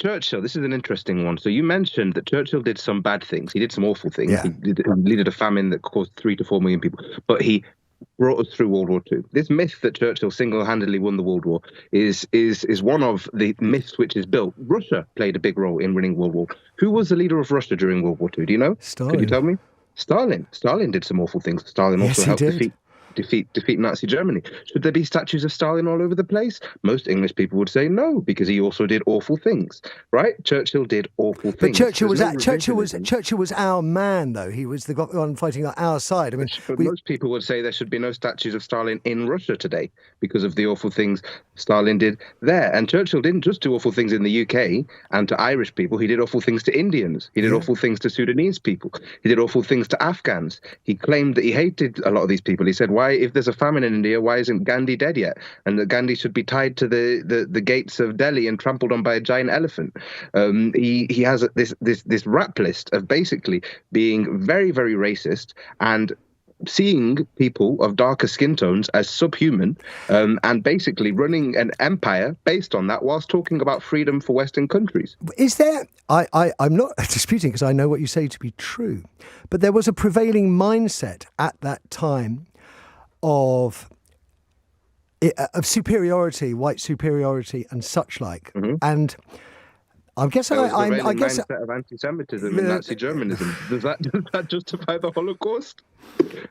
Churchill, this is an interesting one. So you mentioned that Churchill did some bad things. He did some awful things. Yeah. He leaded a famine that caused 3 to 4 million people. But he brought us through World War II. This myth that Churchill single-handedly won the World War is one of the myths which is built. Russia played a big role in winning World War. Who was the leader of Russia during World War II? Do you know? Stalin. Could you tell me? Stalin. Stalin did some awful things. Stalin Yes, also he helped did. defeat Nazi Germany. Should there be statues of Stalin all over the place? Most English people would say no, because he also did awful things, right? Churchill did awful But things. Churchill was our man, though. He was the one fighting on our side. I mean, but most people would say there should be no statues of Stalin in Russia today because of the awful things Stalin did there. And Churchill didn't just do awful things in the UK and to Irish people. He did awful things to Indians. He did awful things to Sudanese people. He did awful things to Afghans. He claimed that he hated a lot of these people. He said, why, if there's a famine in India, why isn't Gandhi dead yet? And that Gandhi should be tied to the gates of Delhi and trampled on by a giant elephant. He has this rap list of basically being very, very racist and seeing people of darker skin tones as subhuman, and basically running an empire based on that, whilst talking about freedom for Western countries. Is there? I'm not disputing, because I know what you say to be true, but there was a prevailing mindset at that time of superiority, white superiority, and such like, and. I guess mindset of anti-Semitism and Nazi Germanism. Does that justify the Holocaust?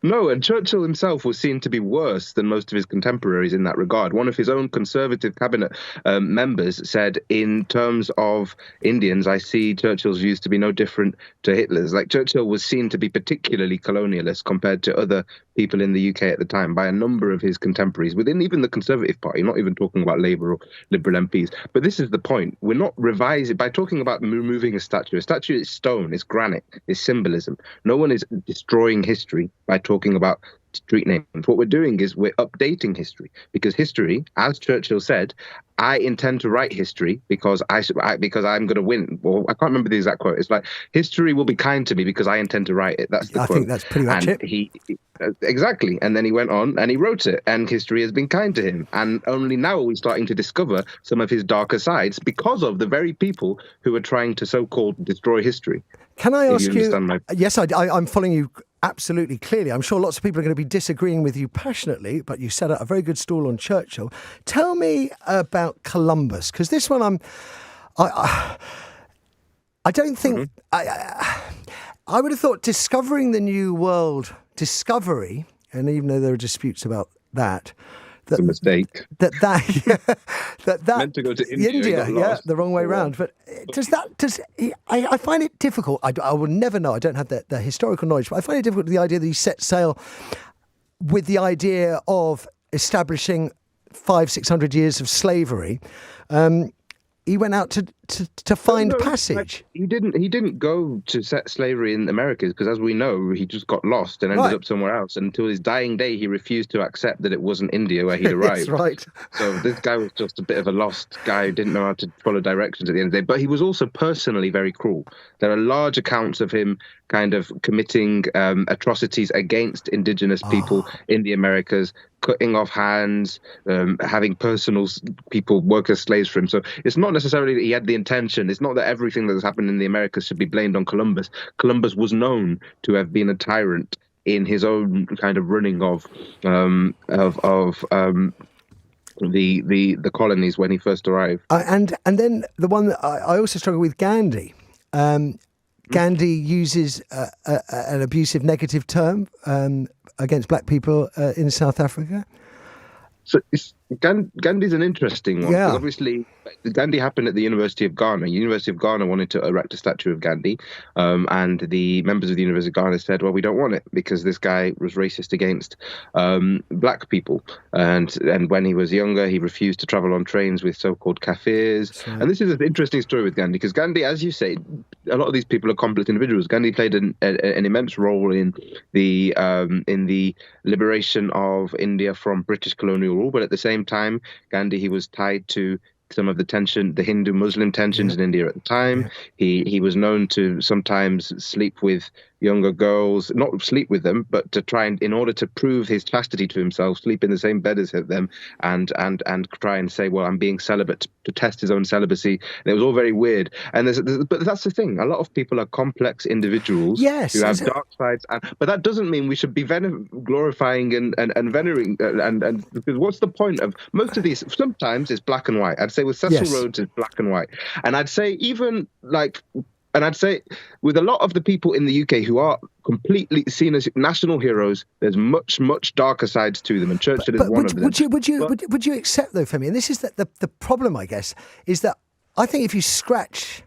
No, and Churchill himself was seen to be worse than most of his contemporaries in that regard. One of his own conservative cabinet members said, in terms of Indians, I see Churchill's views to be no different to Hitler's. Like, Churchill was seen to be particularly colonialist compared to other people in the UK at the time by a number of his contemporaries within even the Conservative Party, not even talking about Labour or Liberal MPs. But this is the point. We're not revising by talking about removing a statue. A statue is stone, it's granite, it's symbolism. No one is destroying history by talking about street names. What we're doing is we're updating history, because history, as Churchill said, I intend to write history because I'm going to win. Well, I can't remember the exact quote. It's like, history will be kind to me because I intend to write it. That's the quote. I think that's pretty much it. Exactly. And then he went on and he wrote it, and history has been kind to him. And only now are we starting to discover some of his darker sides because of the very people who are trying to so-called destroy history. Can I ask you? Yes, I'm following you absolutely clearly. I'm sure lots of people are going to be disagreeing with you passionately, but you set out a very good stall on Churchill. Tell me about Columbus, because this one I don't think I would have thought discovering the New World, discovery, and even though there are disputes about that. It's a mistake. That meant to go to India, the wrong way around. But I find it difficult. I will never know. I don't have the historical knowledge, but I find it difficult, the idea that he set sail with the idea of establishing 500-600 years of slavery. He went out to find passage. He didn't go to set slavery in America, because, as we know, he just got lost and ended up somewhere else. And until his dying day, he refused to accept that it wasn't India where he'd arrived. That's right. So this guy was just a bit of a lost guy who didn't know how to follow directions at the end of the day. But he was also personally very cruel. There are large accounts of him kind of committing atrocities against indigenous people in the Americas, cutting off hands, having personal people work as slaves for him. So it's not necessarily that he had the intention. It's not that everything that has happened in the Americas should be blamed on Columbus. Columbus was known to have been a tyrant in his own kind of running of the colonies when he first arrived. And then the one that I also struggle with, Ghandi. Ghandi uses an abusive negative term against black people in South Africa. So Gandhi's an interesting one. Yeah. Obviously, Gandhi happened at the University of Ghana. University of Ghana wanted to erect a statue of Gandhi, and the members of the University of Ghana said, well, we don't want it because this guy was racist against black people. And when he was younger, he refused to travel on trains with so-called Kafirs. Right. And this is an interesting story with Gandhi, because Gandhi, as you say, a lot of these people are complex individuals. Gandhi played an immense role in the liberation of India from British colonial rule, but at the same time, Gandhi, he was tied to some of the Hindu-Muslim tensions in India at the time. He was known to sometimes sleep with younger girls, not sleep with them, but to try and, in order to prove his chastity to himself, sleep in the same bed as them, and try and say, well, I'm being celibate, to test his own celibacy. And it was all very weird. And but that's the thing. A lot of people are complex individuals who have dark sides. But that doesn't mean we should be glorifying and venerating. And because what's the point of most of these? Sometimes it's black and white. I'd say with Cecil Rhodes, it's black and white. And I'd say even and I'd say with a lot of the people in the UK who are completely seen as national heroes, there's much, much darker sides to them, and Churchill is one of them. Would you accept, though, Femi, and this is the problem, I guess, is that I think if you scratch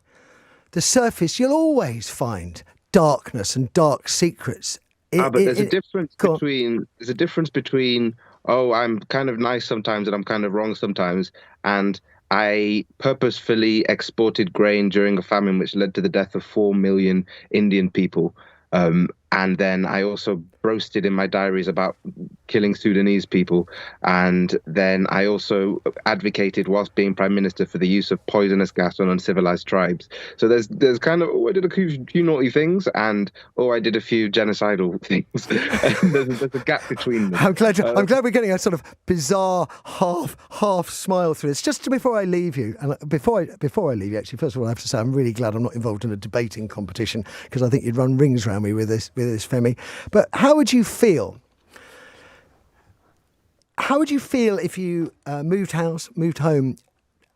the surface, you'll always find darkness and dark secrets. But there's a difference between, oh, I'm kind of nice sometimes and I'm kind of wrong sometimes, and I purposefully exported grain during a famine which led to the death of 4 million Indian people. And then I also boasted in my diaries about killing Sudanese people. And then I also advocated, whilst being prime minister, for the use of poisonous gas on uncivilized tribes. So there's kind of, I did a few naughty things, and I did a few genocidal things. there's a gap between them. I'm glad we're getting a sort of bizarre half smile through this. Just before I leave you, and before I leave you, actually, first of all, I have to say I'm really glad I'm not involved in a debating competition, because I think you'd run rings around me with this, Femi. But how would you feel? How would you feel if you moved home,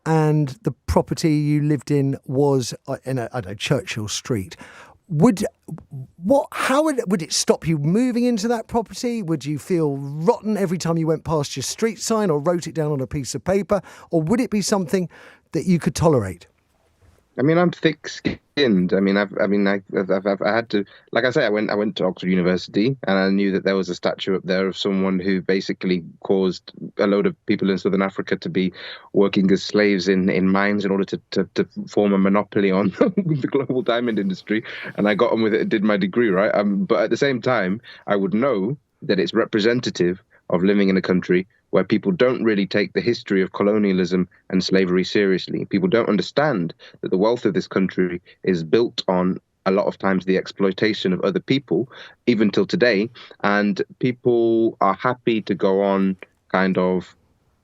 and the property you lived in was in Churchill Street? Would it stop you moving into that property? Would you feel rotten every time you went past your street sign or wrote it down on a piece of paper? Or would it be something that you could tolerate? I mean, I'm thick-skinned. I had to, like I say, I went to Oxford University, and I knew that there was a statue up there of someone who basically caused a load of people in Southern Africa to be working as slaves in mines in order to form a monopoly on the global diamond industry. And I got on with it and did my degree, right? But at the same time, I would know that it's representative of living in a country where people don't really take the history of colonialism and slavery seriously. People don't understand that the wealth of this country is built on, a lot of times, the exploitation of other people, even till today. And people are happy to go on kind of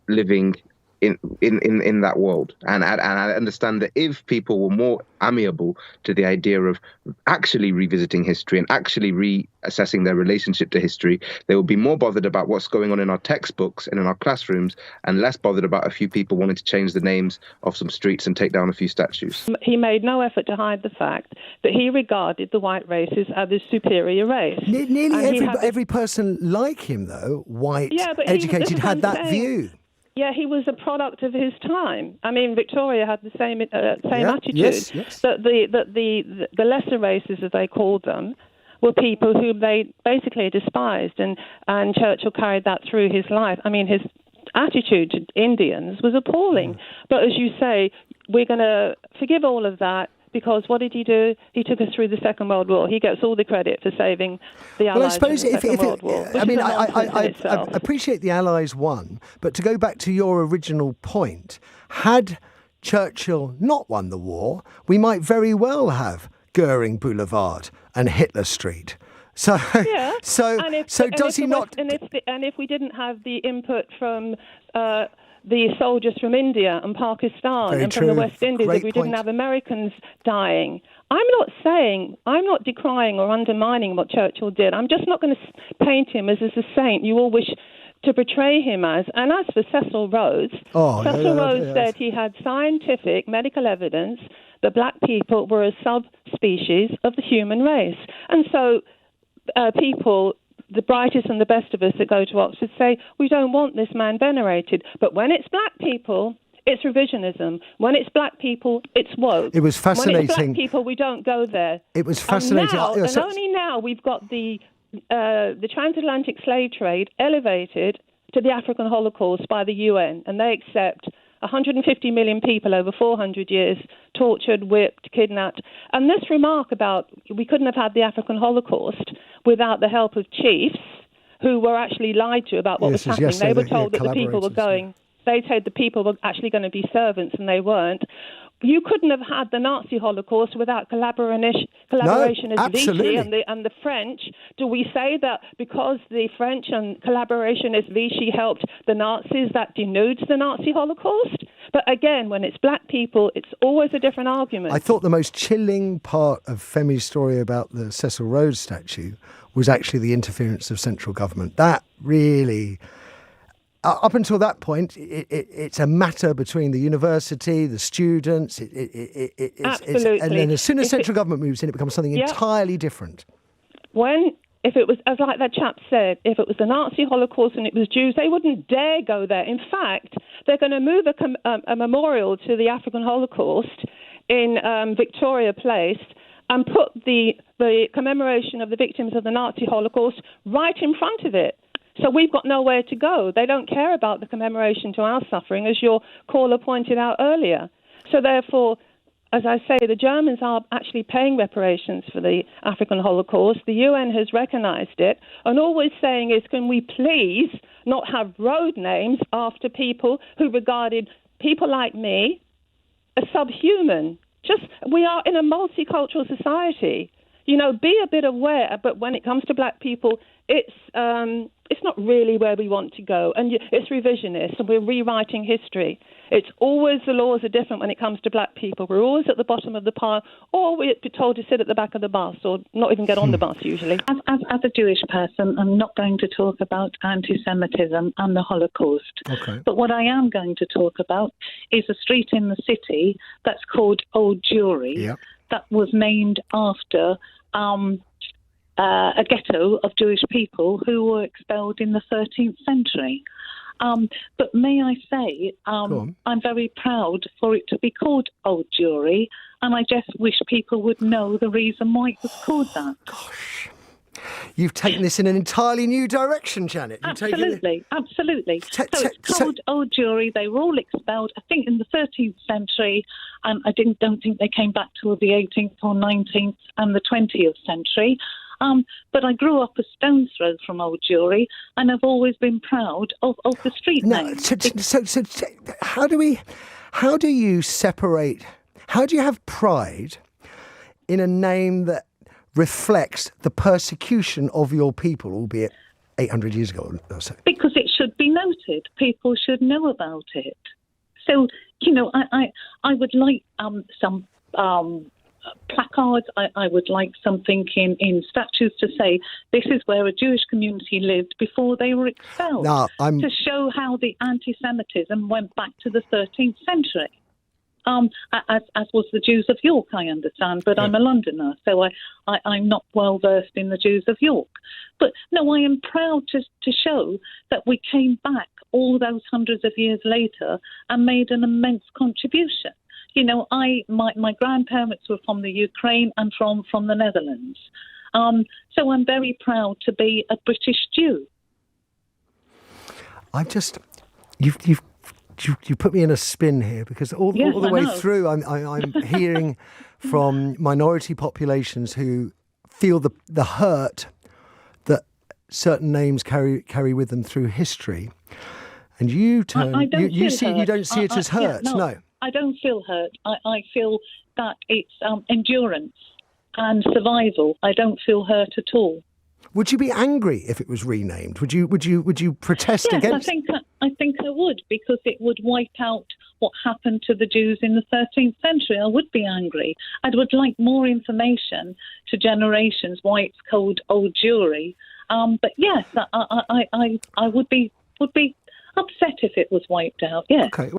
living in that world. And I understand that if people were more amenable to the idea of actually revisiting history and actually reassessing their relationship to history, they would be more bothered about what's going on in our textbooks and in our classrooms, and less bothered about a few people wanting to change the names of some streets and take down a few statues. He made no effort to hide the fact that he regarded the white races as a superior race. Nearly every person like him, though, white, educated, had that view. Yeah, he was a product of his time. I mean, Victoria had the same attitude. Yes. That the lesser races, as they called them, were people whom they basically despised, and Churchill carried that through his life. I mean, his attitude to Indians was appalling. But as you say, we're going to forgive all of that, because what did he do? He took us through the Second World War. He gets all the credit for saving the Allies in the Second World War. I appreciate the Allies won, but to go back to your original point, had Churchill not won the war, we might very well have Goering Boulevard and Hitler Street. So does he not? And if we didn't have the input from the soldiers from India and Pakistan from the West Indies, if we didn't have Americans dying. I'm not decrying or undermining what Churchill did. I'm just not going to paint him as a saint you all wish to portray him as. And as for Cecil Rhodes, Rhodes said he had scientific medical evidence that black people were a subspecies of the human race. And so people, the brightest and the best of us that go to Oxford, say, we don't want this man venerated. But when it's black people, it's revisionism. When it's black people, it's woke. It was fascinating. When it's black people, we don't go there. It was fascinating. And only now we've got the transatlantic slave trade elevated to the African Holocaust by the UN, and they accept 150 million people over 400 years, tortured, whipped, kidnapped. And this remark about we couldn't have had the African Holocaust without the help of chiefs who were actually lied to about what was happening. They were told that the people were going, they said the people were actually going to be servants and they weren't. You couldn't have had the Nazi Holocaust without collaboration as Vichy and the French. Do we say that because the French and collaboration as Vichy helped the Nazis, that denudes the Nazi Holocaust? But again, when it's black people, it's always a different argument. I thought the most chilling part of Femi's story about the Cecil Rhodes statue was actually the interference of central government. That really... Up until that point, it's a matter between the university, the students. Absolutely. And then as soon as central government moves in, it becomes something entirely different. If it was, as like that chap said, if it was the Nazi Holocaust and it was Jews, they wouldn't dare go there. In fact, they're going to move a memorial to the African Holocaust in Victoria Place and put the commemoration of the victims of the Nazi Holocaust right in front of it. So we've got nowhere to go. They don't care about the commemoration to our suffering, as your caller pointed out earlier. So therefore, as I say, the Germans are actually paying reparations for the African Holocaust. The UN has recognised it. And all we're saying is, can we please not have road names after people who regarded people like me as subhuman? We are in a multicultural society. You know, be a bit aware, but when it comes to black people, it's not really where we want to go. And it's revisionist, and we're rewriting history. It's always, the laws are different when it comes to black people. We're always at the bottom of the pile, or we're told to sit at the back of the bus, or not even get on the bus usually. As a Jewish person, I'm not going to talk about anti-Semitism and the Holocaust. Okay. But what I am going to talk about is a street in the city that's called Old Jewry, that was named after a ghetto of Jewish people who were expelled in the 13th century. But may I say, I'm very proud for it to be called Old Jewry, and I just wish people would know the reason why it was called that. Gosh. You've taken this in an entirely new direction, Janet. Absolutely. So it's called Old Jewry. They were all expelled, I think, in the 13th century, and I don't think they came back till the 18th or 19th and the 20th century. But I grew up a stone's throw from Old Jewry, and I've always been proud of the street name. So how do you have pride in a name that reflects the persecution of your people, albeit 800 years ago or so? Because it should be noted. People should know about it. So, you know, I would like some placards. I would like something in statues to say this is where a Jewish community lived before they were expelled, to show how the anti-Semitism went back to the 13th century. As was the Jews of York, I understand, but I'm a Londoner, so I'm not well versed in the Jews of York. But no, I am proud to show that we came back all those hundreds of years later and made an immense contribution. You know, my grandparents were from the Ukraine and from the Netherlands, so I'm very proud to be a British Jew. You put me in a spin here, because all the way through I'm hearing from minority populations who feel the hurt that certain names carry with them through history, and you don't see it as hurt. No, I don't feel hurt. I feel that it's endurance and survival. I don't feel hurt at all. Would you be angry if it was renamed? Would you protest against? I think I would, because it would wipe out what happened to the Jews in the 13th century. I would be angry. I would like more information to generations why it's called Old Jewry. But yes, I would be upset if it was wiped out. Yes. Okay.